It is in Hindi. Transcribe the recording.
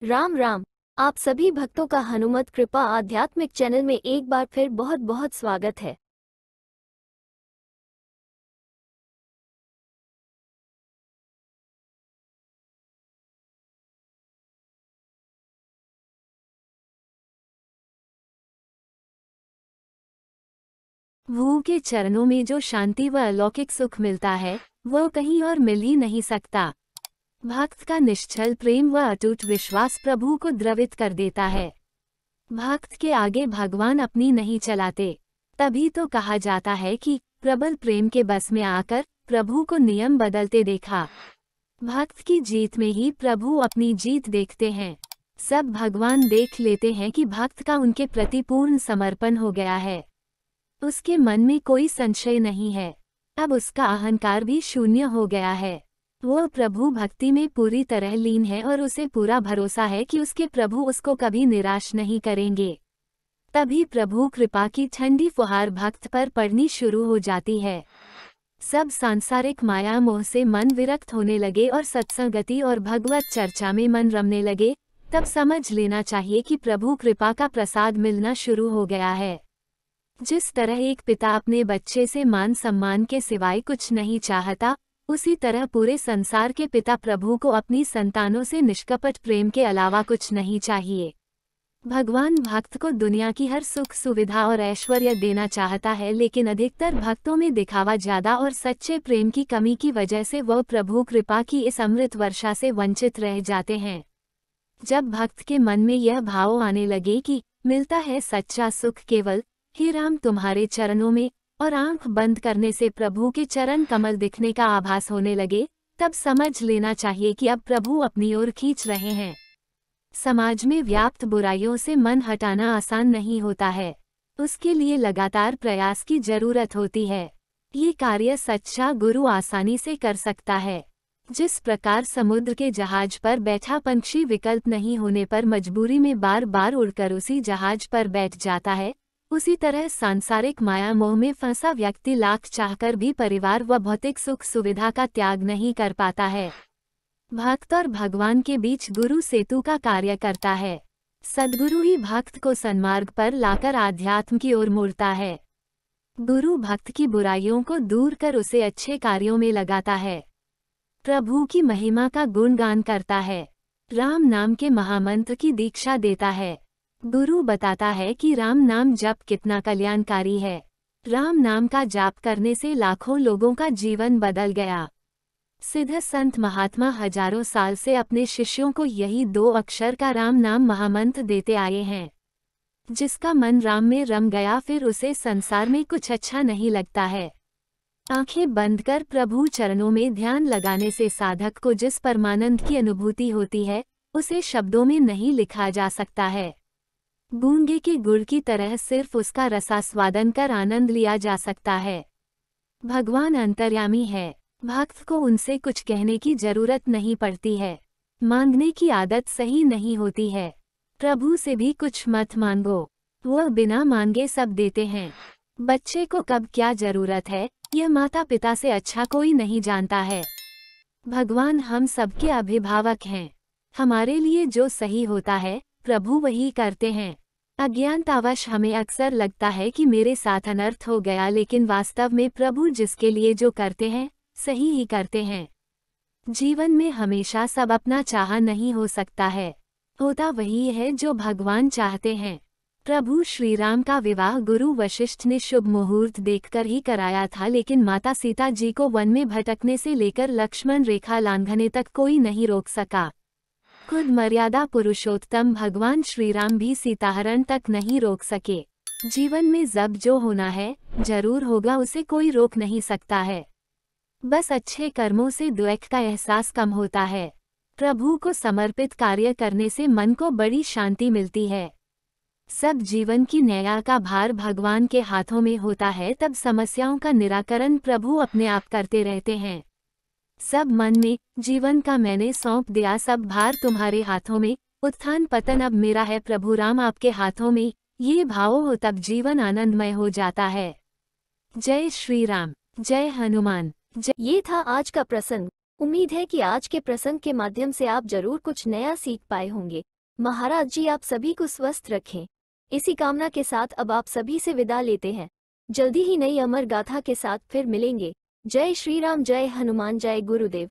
राम राम। आप सभी भक्तों का हनुमत कृपा आध्यात्मिक चैनल में एक बार फिर बहुत बहुत स्वागत है। प्रभु के चरणों में जो शांति व अलौकिक सुख मिलता है वह कहीं और मिल ही नहीं सकता। भक्त का निश्चल प्रेम व अटूट विश्वास प्रभु को द्रवित कर देता है। भक्त के आगे भगवान अपनी नहीं चलाते, तभी तो कहा जाता है कि प्रबल प्रेम के बस में आकर प्रभु को नियम बदलते देखा। भक्त की जीत में ही प्रभु अपनी जीत देखते हैं। सब भगवान देख लेते हैं कि भक्त का उनके प्रति पूर्ण समर्पण हो गया है। उसके मन में कोई संशय नहीं है। अब उसका अहंकार भी शून्य हो गया है। वह प्रभु भक्ति में पूरी तरह लीन है और उसे पूरा भरोसा है कि उसके प्रभु उसको कभी निराश नहीं करेंगे। तभी प्रभु कृपा की ठंडी फुहार भक्त पर पड़नी शुरू हो जाती है। सब सांसारिक माया मोह से मन विरक्त होने लगे और सत्संगति और भगवत चर्चा में मन रमने लगे। तब समझ लेना चाहिए कि प्रभु कृपा का प्रसाद मिलना शुरू हो गया है। जिस तरह एक पिता अपने बच्चे से मान सम्मान के सिवाय कुछ नहीं चाहता, उसी तरह पूरे संसार के पिता प्रभु को अपनी संतानों से निष्कपट प्रेम के अलावा कुछ नहीं चाहिए। भगवान भक्त को दुनिया की हर सुख सुविधा और ऐश्वर्य देना चाहता है, लेकिन अधिकतर भक्तों में दिखावा ज्यादा और सच्चे प्रेम की कमी की वजह से वह प्रभु कृपा की इस अमृत वर्षा से वंचित रह जाते हैं। जब भक्त के मन में यह भाव आने लगे कि मिलता है सच्चा सुख केवल हे राम तुम्हारे चरणों में, और आंख बंद करने से प्रभु के चरण कमल दिखने का आभास होने लगे, तब समझ लेना चाहिए कि अब प्रभु अपनी ओर खींच रहे हैं। समाज में व्याप्त बुराइयों से मन हटाना आसान नहीं होता है। उसके लिए लगातार प्रयास की जरूरत होती है। ये कार्य सच्चा गुरु आसानी से कर सकता है। जिस प्रकार समुद्र के जहाज पर बैठा पंछी विकल्प नहीं होने पर मजबूरी में बार बार उड़कर उसी जहाज पर बैठ जाता है, उसी तरह सांसारिक माया मोह में फंसा व्यक्ति लाख चाहकर भी परिवार व भौतिक सुख सुविधा का त्याग नहीं कर पाता है। भक्त और भगवान के बीच गुरु सेतु का कार्य करता है। सद्गुरु ही भक्त को सन्मार्ग पर लाकर आध्यात्म की ओर मोड़ता है। गुरु भक्त की बुराइयों को दूर कर उसे अच्छे कार्यों में लगाता है। प्रभु की महिमा का गुणगान करता है। राम नाम के महामंत्र की दीक्षा देता है। गुरु बताता है कि राम नाम जप कितना कल्याणकारी है। राम नाम का जाप करने से लाखों लोगों का जीवन बदल गया। सिद्ध संत महात्मा हजारों साल से अपने शिष्यों को यही 2 अक्षर का राम नाम महामंत्र देते आए हैं। जिसका मन राम में रम गया, फिर उसे संसार में कुछ अच्छा नहीं लगता है। आंखें बंद कर प्रभु चरणों में ध्यान लगाने से साधक को जिस परमानंद की अनुभूति होती है, उसे शब्दों में नहीं लिखा जा सकता है। गूंगे के गुड़ की तरह सिर्फ उसका रसास्वादन कर आनंद लिया जा सकता है। भगवान अंतर्यामी है। भक्त को उनसे कुछ कहने की जरूरत नहीं पड़ती है। मांगने की आदत सही नहीं होती है। प्रभु से भी कुछ मत मांगो, वह बिना मांगे सब देते हैं। बच्चे को कब क्या जरूरत है, यह माता पिता से अच्छा कोई नहीं जानता है। भगवान हम सबके अभिभावक हैं। हमारे लिए जो सही होता है प्रभु वही करते हैं। अज्ञानतावश हमें अक्सर लगता है कि मेरे साथ अनर्थ हो गया, लेकिन वास्तव में प्रभु जिसके लिए जो करते हैं सही ही करते हैं। जीवन में हमेशा सब अपना चाहा नहीं हो सकता है। होता वही है जो भगवान चाहते हैं। प्रभु श्री राम का विवाह गुरु वशिष्ठ ने शुभ मुहूर्त देखकर ही कराया था, लेकिन माता सीता जी को वन में भटकने से लेकर लक्ष्मण रेखा लांघने तक कोई नहीं रोक सका। खुद मर्यादा पुरुषोत्तम भगवान श्री राम भी सीताहरण तक नहीं रोक सके। जीवन में जब जो होना है जरूर होगा, उसे कोई रोक नहीं सकता है। बस अच्छे कर्मों से द्वैत का एहसास कम होता है। प्रभु को समर्पित कार्य करने से मन को बड़ी शांति मिलती है। सब जीवन की नैया का भार भगवान के हाथों में होता है, तब समस्याओं का निराकरण प्रभु अपने आप करते रहते हैं। सब मन में जीवन का मैंने सौंप दिया, सब भार तुम्हारे हाथों में, उत्थान पतन अब मेरा है प्रभु राम आपके हाथों में, ये भाव हो तब जीवन आनंदमय हो जाता है। जय श्री राम, जय हनुमान। ये था आज का प्रसंग। उम्मीद है कि आज के प्रसंग के माध्यम से आप जरूर कुछ नया सीख पाए होंगे। महाराज जी आप सभी को स्वस्थ रखें। इसी कामना के साथ अब आप सभी से विदा लेते हैं। जल्दी ही नई अमर गाथा के साथ फिर मिलेंगे। जय श्री राम, जय हनुमान, जय गुरुदेव।